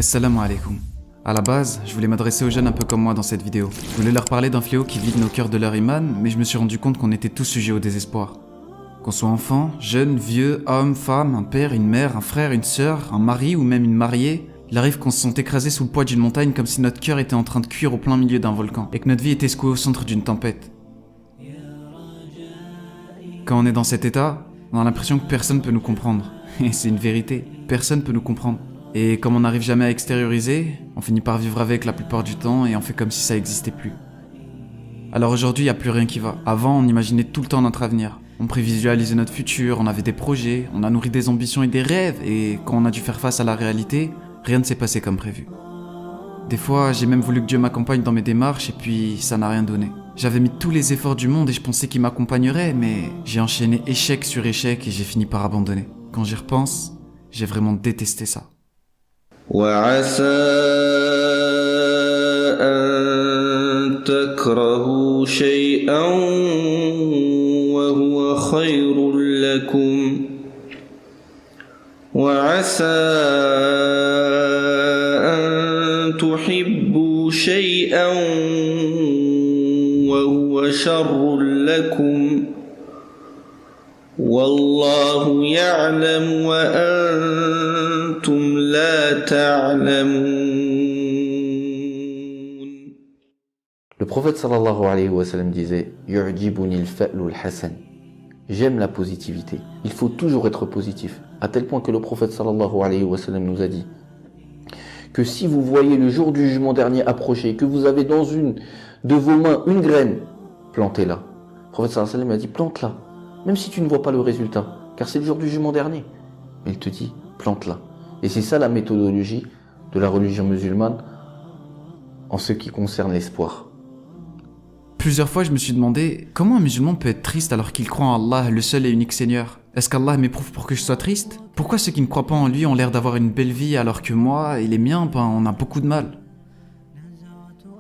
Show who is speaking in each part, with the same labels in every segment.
Speaker 1: Assalamu alaikum. À la base, je voulais m'adresser aux jeunes un peu comme moi dans cette vidéo. Je voulais leur parler d'un fléau qui vide nos cœurs de leur iman, mais je me suis rendu compte qu'on était tous sujets au désespoir. Qu'on soit enfant, jeune, vieux, homme, femme, un père, une mère, un frère, une sœur, un mari ou même une mariée, il arrive qu'on se sente écrasé sous le poids d'une montagne comme si notre cœur était en train de cuire au plein milieu d'un volcan et que notre vie était secouée au centre d'une tempête. Quand on est dans cet état, on a l'impression que personne peut nous comprendre. Et c'est une vérité, personne peut nous comprendre. Et comme on n'arrive jamais à extérioriser, on finit par vivre avec la plupart du temps et on fait comme si ça n'existait plus. Alors aujourd'hui, il n'y a plus rien qui va. Avant, on imaginait tout le temps notre avenir. On prévisualisait notre futur, on avait des projets, on a nourri des ambitions et des rêves, et quand on a dû faire face à la réalité, rien ne s'est passé comme prévu. Des fois, j'ai même voulu que Dieu m'accompagne dans mes démarches, et puis ça n'a rien donné. J'avais mis tous les efforts du monde et je pensais qu'il m'accompagnerait, mais j'ai enchaîné échec sur échec et j'ai fini par abandonner. Quand j'y repense, j'ai vraiment détesté ça.
Speaker 2: وعسى أن تكرهوا شيئا وهو خير لكم وعسى أن تحبوا شيئا وهو شر لكم والله يعلم وأنتم لا تعلمون.
Speaker 3: Le prophète sallallahu alayhi wa sallam disait Yu'jibuni al-fa'lu al-hasan. J'aime la positivité. Il faut toujours être positif. À tel point que le prophète sallallahu alayhi wa sallam nous a dit que si vous voyez le jour du jugement dernier approcher, que vous avez dans une de vos mains une graine, plantez-la. Le prophète sallallahu alayhi wa sallam a dit plante-la. Même si tu ne vois pas le résultat, car c'est le jour du jugement dernier. Mais il te dit, plante-la. Et c'est ça la méthodologie de la religion musulmane en ce qui concerne l'espoir.
Speaker 1: Plusieurs fois, je me suis demandé comment un musulman peut être triste alors qu'il croit en Allah, le seul et unique Seigneur. Est-ce qu'Allah m'éprouve pour que je sois triste? Pourquoi ceux qui ne croient pas en lui ont l'air d'avoir une belle vie alors que moi et les miens, on a beaucoup de mal?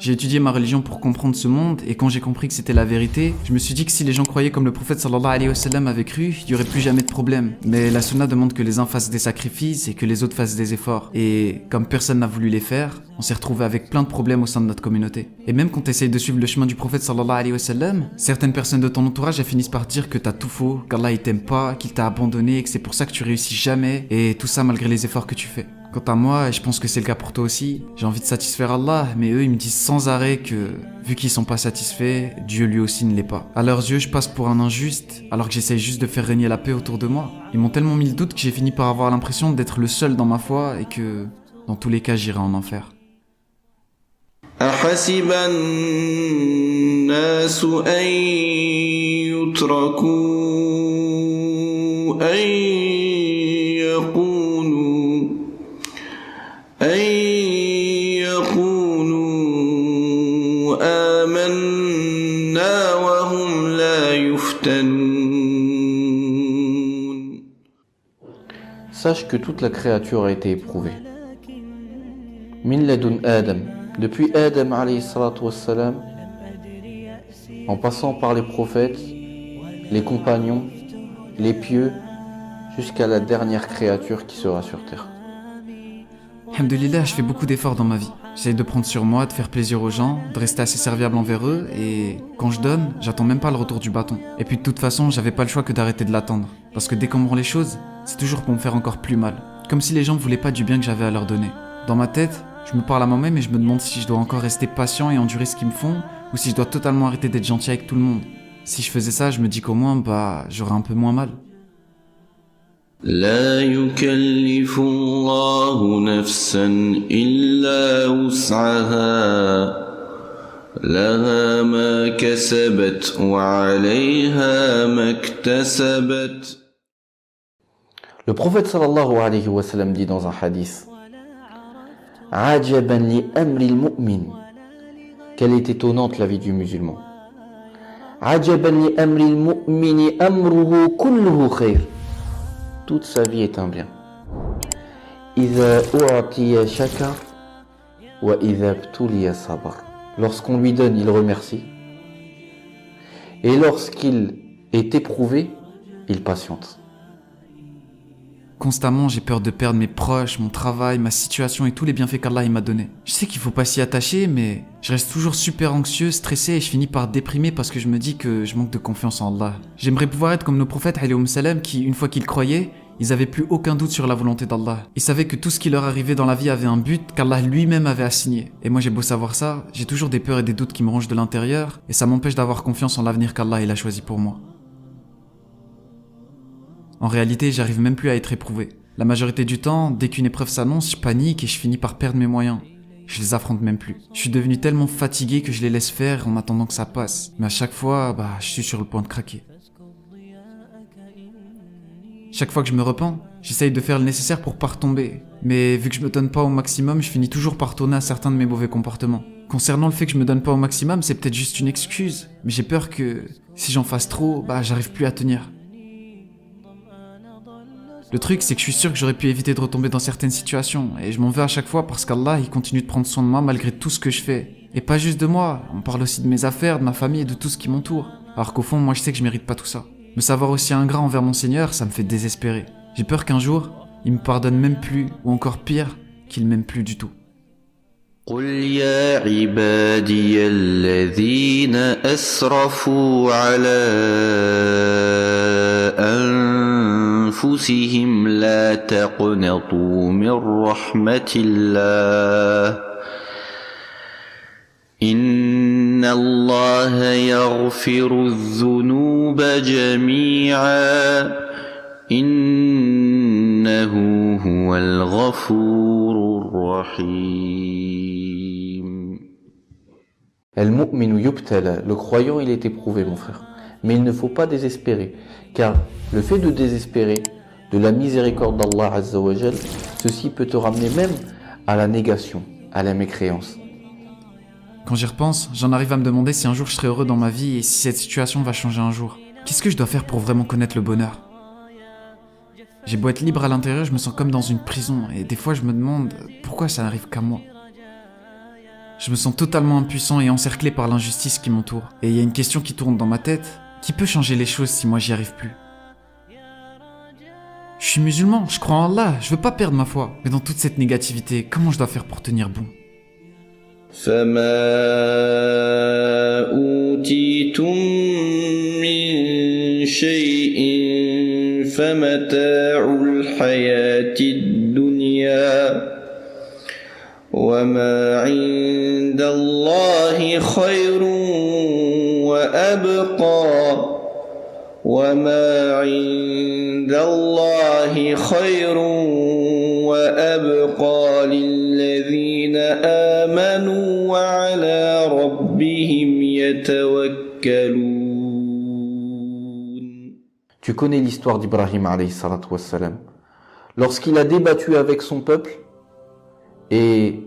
Speaker 1: J'ai étudié ma religion pour comprendre ce monde et quand j'ai compris que c'était la vérité, je me suis dit que si les gens croyaient comme le prophète sallallahu alayhi wa sallam avait cru, il n'y aurait plus jamais de problème. Mais la sunna demande que les uns fassent des sacrifices et que les autres fassent des efforts. Et comme personne n'a voulu les faire, on s'est retrouvé avec plein de problèmes au sein de notre communauté. Et même quand tu essayes de suivre le chemin du prophète sallallahu alayhi wa sallam, certaines personnes de ton entourage finissent par dire que t'as tout faux, qu'Allah il t'aime pas, qu'il t'a abandonné et que c'est pour ça que tu réussis jamais, et tout ça malgré les efforts que tu fais. Quant à moi, et je pense que c'est le cas pour toi aussi, j'ai envie de satisfaire Allah, mais eux ils me disent sans arrêt que, vu qu'ils sont pas satisfaits, Dieu lui aussi ne l'est pas. À leurs yeux, je passe pour un injuste, alors que j'essaye juste de faire régner la paix autour de moi. Ils m'ont tellement mis le doute que j'ai fini par avoir l'impression d'être le seul dans ma foi et que, dans tous les cas, j'irai en enfer.
Speaker 2: أحسب الناس أن يتركوا أن يقولوا آمنا وهم لا يفتنون.
Speaker 3: Sache que toute la créature a été éprouvée. Min ladun Adam, depuis Adam alayhi salatu wassalam, en passant par les prophètes, les compagnons, les pieux, jusqu'à la dernière créature qui sera sur terre.
Speaker 1: Alhamdulillah, je fais beaucoup d'efforts dans ma vie. J'essaye de prendre sur moi, de faire plaisir aux gens, de rester assez serviable envers eux, et quand je donne, j'attends même pas le retour du bâton. Et puis de toute façon, j'avais pas le choix que d'arrêter de l'attendre. Parce que dès qu'on me rend les choses, c'est toujours pour me faire encore plus mal. Comme si les gens voulaient pas du bien que j'avais à leur donner. Dans ma tête, je me parle à moi-même et je me demande si je dois encore rester patient et endurer ce qu'ils me font, ou si je dois totalement arrêter d'être gentil avec tout le monde. Si je faisais ça, je me dis qu'au moins, j'aurais un peu moins mal.
Speaker 2: لا يكلف الله نفسا إلا وسعها لها ما كسبت وعليها ما اكتسبت.
Speaker 3: Le prophète sallallahu alayhi wa sallam dit dans un hadith Ajaban li amri al-mu'min. Quelle est étonnante la vie du musulman. Ajaban li amri al-mu'mini amruhu kulluhu khair. Toute sa vie est un bien. Iza u'atiya shakar wa iza ibtuliya sabar. Lorsqu'on lui donne, il remercie. Et lorsqu'il est éprouvé, il patiente.
Speaker 1: Constamment, j'ai peur de perdre mes proches, mon travail, ma situation et tous les bienfaits qu'Allah il m'a donnés. Je sais qu'il faut pas s'y attacher, mais je reste toujours super anxieux, stressé et je finis par déprimer parce que je me dis que je manque de confiance en Allah. J'aimerais pouvoir être comme nos prophètes alayhi salam qui, une fois qu'ils croyaient, ils avaient plus aucun doute sur la volonté d'Allah. Ils savaient que tout ce qui leur arrivait dans la vie avait un but qu'Allah lui-même avait assigné. Et moi j'ai beau savoir ça, j'ai toujours des peurs et des doutes qui me rongent de l'intérieur et ça m'empêche d'avoir confiance en l'avenir qu'Allah il a choisi pour moi. En réalité, j'arrive même plus à être éprouvé. La majorité du temps, dès qu'une épreuve s'annonce, je panique et je finis par perdre mes moyens. Je les affronte même plus. Je suis devenu tellement fatigué que je les laisse faire en attendant que ça passe. Mais à chaque fois, je suis sur le point de craquer. Chaque fois que je me repens, j'essaye de faire le nécessaire pour pas retomber. Mais vu que je me donne pas au maximum, je finis toujours par tourner à certains de mes mauvais comportements. Concernant le fait que je me donne pas au maximum, c'est peut-être juste une excuse. Mais j'ai peur que si j'en fasse trop, j'arrive plus à tenir. Le truc, c'est que je suis sûr que j'aurais pu éviter de retomber dans certaines situations, et je m'en veux à chaque fois parce qu'Allah, il continue de prendre soin de moi malgré tout ce que je fais. Et pas juste de moi, on parle aussi de mes affaires, de ma famille et de tout ce qui m'entoure. Alors qu'au fond, moi je sais que je mérite pas tout ça. Me savoir aussi ingrat envers mon Seigneur, ça me fait désespérer. J'ai peur qu'un jour, il me pardonne même plus, ou encore pire, qu'il m'aime plus du tout.
Speaker 2: قل يا عبادي الذين أسرفوا على أنفسهم لا تقنطوا من رحمة الله إن الله يغفر الذنوب جميعا إنه هو الغفور الرحيم.
Speaker 3: Al-mu'minu yubtala, le croyant il est éprouvé mon frère. Mais il ne faut pas désespérer, car le fait de désespérer de la miséricorde d'Allah Azza wa Jal, ceci peut te ramener même à la négation, à la mécréance.
Speaker 1: Quand j'y repense, j'en arrive à me demander si un jour je serai heureux dans ma vie et si cette situation va changer un jour. Qu'est-ce que je dois faire pour vraiment connaître le bonheur ? J'ai beau être libre à l'intérieur, je me sens comme dans une prison et des fois je me demande pourquoi ça n'arrive qu'à moi. Je me sens totalement impuissant et encerclé par l'injustice qui m'entoure. Et il y a une question qui tourne dans ma tête, qui peut changer les choses si moi j'y arrive plus ? Je suis musulman, je crois en Allah, je veux pas perdre ma foi. Mais dans toute cette négativité, comment je dois faire pour tenir bon ?
Speaker 2: فما أوتيتم من شيء فمتاع الحياة الدنيا وما عند الله خير وأبقى وما عند الله خير وأبقى للذين آمنوا وعلى ربهم يتوكلون.
Speaker 3: Tu connais l'histoire d'Ibrahim alayhi salatu wassalam. Lorsqu'il a débattu avec son peuple, et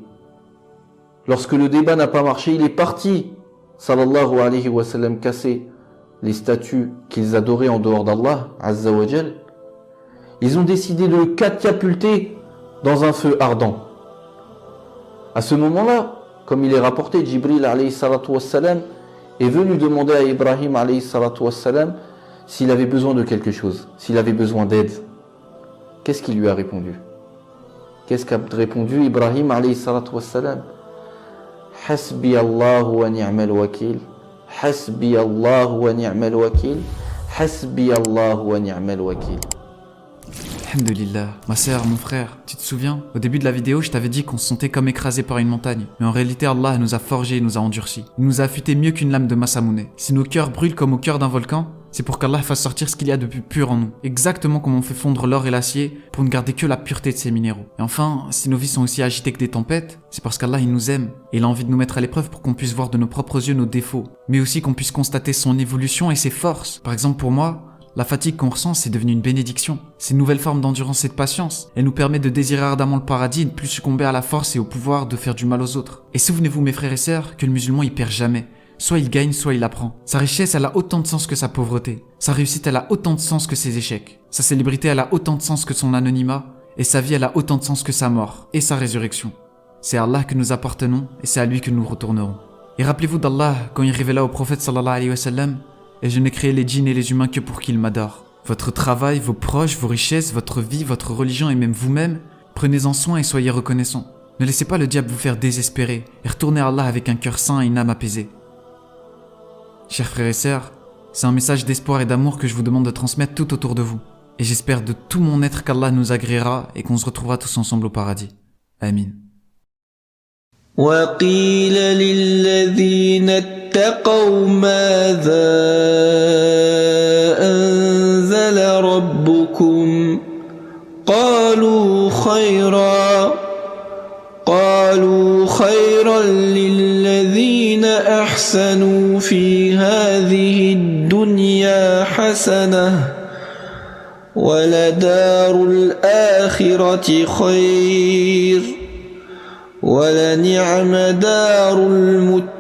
Speaker 3: lorsque le débat n'a pas marché, il est parti, sallallahu alayhi wa sallam, casser les statues qu'ils adoraient en dehors d'Allah, azza wa jal. Ils ont décidé de le catapulter dans un feu ardent. À ce moment-là, comme il est rapporté, Jibril alayhi salatu wassalam est venu demander à Ibrahim alayhi salatu wassalam s'il avait besoin de quelque chose, s'il avait besoin d'aide. Qu'est-ce qu'il lui a répondu ? Qu'est-ce qu'a répondu Ibrahim alayhi salatu wassalam ? Hasbi Allah wa ni'mal wakil. Hasbi Allah wa ni'mal wakil. Hasbi Allah wa ni'mal wakil.
Speaker 1: Alhamdulillah. Ma sœur, mon frère, tu te souviens ? Au début de la vidéo, je t'avais dit qu'on se sentait comme écrasé par une montagne. Mais en réalité, Allah nous a forgés et nous a endurcis. Il nous a affûtés mieux qu'une lame de Masamune. Si nos cœurs brûlent comme au cœur d'un volcan, c'est pour qu'Allah fasse sortir ce qu'il y a de plus pur en nous. Exactement comme on fait fondre l'or et l'acier pour ne garder que la pureté de ces minéraux. Et enfin, si nos vies sont aussi agitées que des tempêtes, c'est parce qu'Allah il nous aime. Et il a envie de nous mettre à l'épreuve pour qu'on puisse voir de nos propres yeux nos défauts. Mais aussi qu'on puisse constater son évolution et ses forces. Par exemple pour moi, la fatigue qu'on ressent, c'est devenu une bénédiction. C'est une nouvelle forme d'endurance et de patience. Elle nous permet de désirer ardemment le paradis et de ne plus succomber à la force et au pouvoir de faire du mal aux autres. Et souvenez-vous mes frères et sœurs, que le musulman il perd jamais. Soit il gagne, soit il apprend. Sa richesse, elle a autant de sens que sa pauvreté. Sa réussite, elle a autant de sens que ses échecs. Sa célébrité, elle a autant de sens que son anonymat. Et sa vie, elle a autant de sens que sa mort et sa résurrection. C'est à Allah que nous appartenons et c'est à lui que nous retournerons. Et rappelez-vous d'Allah quand il révéla au prophète sallallahu alayhi wa sallam: et je n'ai créé les djinns et les humains que pour qu'ils m'adorent. Votre travail, vos proches, vos richesses, votre vie, votre religion et même vous-même, prenez-en soin et soyez reconnaissants. Ne laissez pas le diable vous faire désespérer et retournez à Allah avec un cœur sain et une âme apaisée. Chers frères et sœurs, c'est un message d'espoir et d'amour que je vous demande de transmettre tout autour de vous. Et j'espère de tout mon être qu'Allah nous agréera et qu'on se retrouvera tous ensemble au paradis. Amin.
Speaker 2: وقيل للذين اتقوا ماذا أنزل ربكم قالوا خيرا للذين أحسنوا في هذه الدنيا حسنة ولدار الآخرة خير ولنعم دار المتقين